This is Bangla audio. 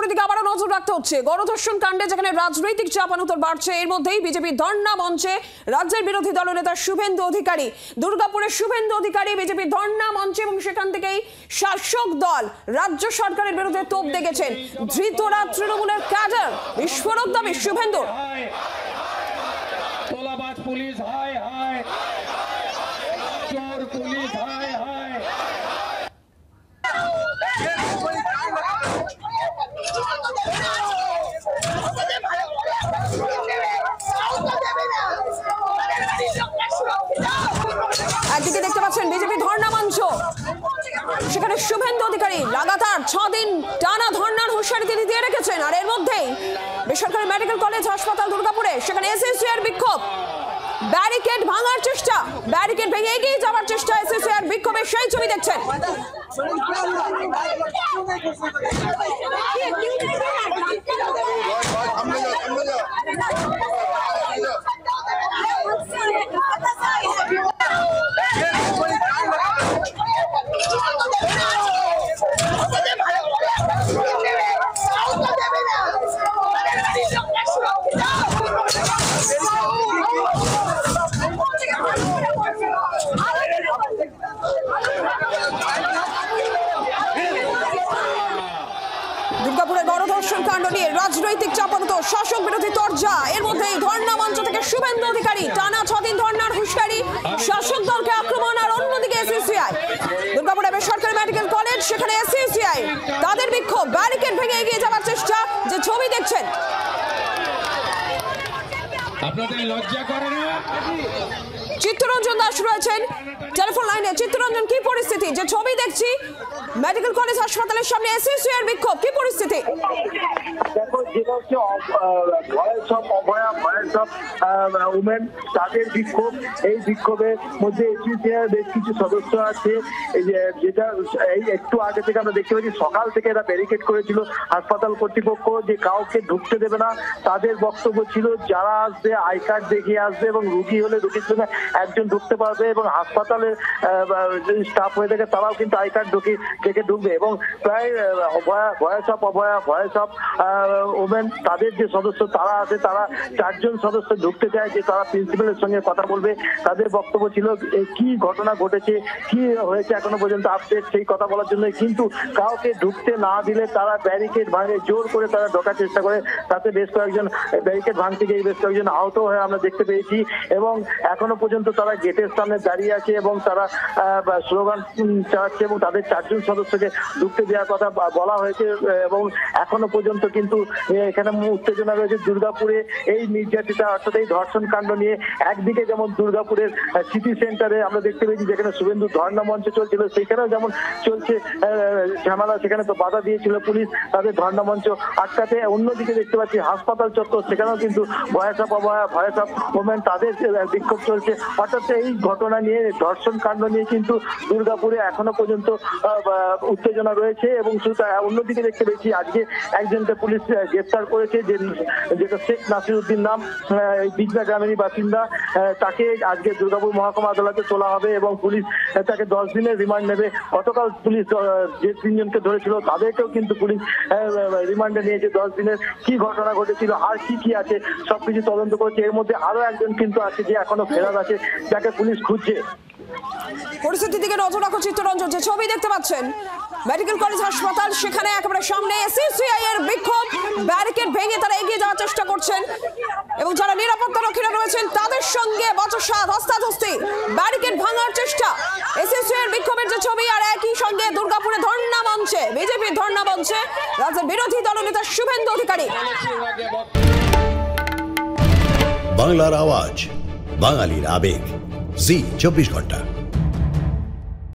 দুর্গাপুরের দিকে আবারও নজর রাখতে হচ্ছে। গণধর্ষণ কাণ্ডে যেখানে রাজনৈতিক চাপানুতর বাড়ছে, এর মধ্যেই বিজেপি ধর্ণা মঞ্চে রাজ্যের বিরোধী দলনেতা শুভেন্দু অধিকারী। দুর্গাপুরের শুভেন্দু অধিকারী বিজেপি ধর্ণা মঞ্চে এবং সেখান থেকেই শাসক দল রাজ্য সরকারের বিরুদ্ধে তোপ দেখেছেন। ধৃতরা তৃণমূলের ক্যাডার, বিস্ফোরক দাবি শুভেন্দুর। তোলাবাজ পুলিশ হায় হায়, চোর পুলিশ হায় হায়। একদিকে দেখতে পাচ্ছেন বিজেপি ধর্ণা মঞ্চ, সেখানে শুভেন্দু অধিকারী লাগাতার 6 দিন টানা ধর্ণার হুঁশিয়ারি তিনি দিয়ে রেখেছেন। আর এর মধ্যেই বেসরকারি মেডিকেল কলেজ হাসপাতাল দুর্গাপুরে সেখানে এসএসসিআর বিক্ষোভ, ব্যারিকেড ভাঙার চেষ্টা, ব্যারিকেড ভেঙে এগিয়ে যাওয়ার চেষ্টা, এসএসসিআর বিক্ষোভের সেই ছবি দেখছেন। দুর্গাপুরের গণধর্ষণ কাণ্ড নিয়ে রাজনৈতিক চাপানুতর, শাসক বিরোধী তরজা। এর মধ্যে ধর্ণা মঞ্চ থেকে শুভেন্দু অধিকারী টানা 6 দিন ধর্ণার হুঁশিয়ারি, শাসক দলকে আক্রমণ। আর অন্যদিকে এসএসসিআই দুর্গাপুরে বেসরকারি মেডিকেল কলেজ, সেখানে এসএসসিআই তাদের বিক্ষোভ, ব্যারিকেড ভেঙে এগিয়ে যাওয়ার চেষ্টা, যে ছবি দেখছেন। আপনাদের লজ্জা করে না? চিত্তরঞ্জন দাস রয়েছেন টেলিফোন লাইনে। চিত্তরঞ্জন, কি পরিস্থিতি? যে ছবি দেখছি মেডিকেল কলেজ হাসপাতালের সামনে এসএসসিআর বিক্ষোভ, কি পরিস্থিতি? দেখো, যেটা হচ্ছে voice of Abhaya, voice of women, তাদের বিক্ষোভ। এই বিক্ষোভের মধ্যে এসএসসিআর বেশ কিছু সদস্য আছে, যেটা এই একটু আগে থেকে আমরা দেখতে পাচ্ছি। সকাল থেকে এরা ব্যারিকেড করেছিল হাসপাতাল কর্তৃপক্ষ, যে কাউকে ঢুকতে দেবে না। তাদের বক্তব্য ছিল যারা আসবে আই কার্ড দেখিয়ে আসবে এবং রুগী হলে রুগীর সঙ্গে একজন ঢুকতে পারবে, এবং হাসপাতালের স্টাফ হয়ে থাকে তারাও কিন্তু আই কার্ড দেখে ঢুকবে। এবং প্রায় voice of Abhaya, voice of women, তাদের যে সদস্য তারা আছে, তারা 4 জন সদস্য ঢুকতে চায়, যে তারা প্রিন্সিপালের সঙ্গে কথা বলবে। তাদের বক্তব্য ছিল কি ঘটনা ঘটেছে, কি হয়েছে এখনো পর্যন্ত আপডেট, সেই কথা বলার জন্য। কিন্তু কাউকে ঢুকতে না দিলে তারা ব্যারিকেড ভাঙে, জোর করে তারা ঢোকার চেষ্টা করে। তাতে বেশ কয়েকজন ব্যারিকেড ভাঙতে গিয়ে বেশ কয়েকজন আহত হয়ে আমরা দেখতে পেয়েছি। এবং এখনো পর্যন্ত তারা গেটের সামনে দাঁড়িয়ে আছে এবং তারা স্লোগান চালাচ্ছে, এবং তাদের 4 জন সদস্যকে ঢুকতে দেওয়ার কথা বলা হয়েছে। এবং এখনো পর্যন্ত কিন্তু এখানে উত্তেজনা রয়েছে দুর্গাপুরে এই নির্যাতিতা, অর্থাৎ এই ধর্ষণ কাণ্ড নিয়ে। একদিকে যেমন দুর্গাপুরের সিটি সেন্টারে আমরা দেখতে পেয়েছি, যেখানে শুভেন্দু ধর্ণা মঞ্চ চলছিল, সেখানেও যেমন চলছে ঝামেলা, সেখানে তো বাধা দিয়েছিল পুলিশ তাদের ধর্ণা মঞ্চ আটকাতে। অন্যদিকে দেখতে পাচ্ছি হাসপাতাল চত্বর, সেখানেও কিন্তু voice of Abhaya, voice of women, তাদের বিক্ষোভ চলছে। অর্থাৎ এই ঘটনা নিয়ে, ধর্ষণ কাণ্ড নিয়ে কিন্তু দুর্গাপুরে এখনো পর্যন্ত উত্তেজনা রয়েছে। এবং অন্যদিকে দেখতে পেয়েছি আজকে একজনকে পুলিশ গ্রেফতার করেছে, যেটা শেখ নাসির উদ্দিন নাম, বিজনা গ্রামেরই বাসিন্দা। তাকে আজকে দুর্গাপুর মহকুমা আদালতে তোলা হবে এবং পুলিশ তাকে 10 দিনের রিমান্ড নেবে। গতকাল পুলিশ যে 3 জনকে ধরেছিল তাদেরকেও কিন্তু পুলিশ রিমান্ডে নিয়েছে 10 দিনের। কি ঘটনা ঘটেছিল আর কি আছে সবকিছু তদন্ত করেছে। এর মধ্যে আরো একজন কিন্তু আছে যে এখনো ফেরার আছে, যাকে পুলিশ খুঁজছে। পরিস্থিতির দিকে নজর রাখো চিত্তরঞ্জন। যে ছবি দেখতে পাচ্ছেন মেডিকেল কলেজ হাসপাতাল, সেখানে একেবারে সামনে এসএসসিআই এর বিক্ষোভ, ব্যারিকেড ভেঙে তারা এগিয়ে যাওয়ার চেষ্টা করছেন এবং যারা নিরাপত্তা রক্ষীরা রয়েছেন তাদের সঙ্গে বচসা, ধস্তাধস্তি, ব্যারিকেড ভাঙার চেষ্টা। এসএসসিআই এর বিক্ষোভের যে ছবি, আর একই সঙ্গে দুর্গাপুরে ধর্ণা মঞ্চে, বিজেপির ধর্ণা মঞ্চে রাজ্যের বিরোধী দলনেতা শুভেন্দু অধিকারী। বাংলার আওয়াজ, বাঙালির আবেগ, জি 24 ঘন্টা।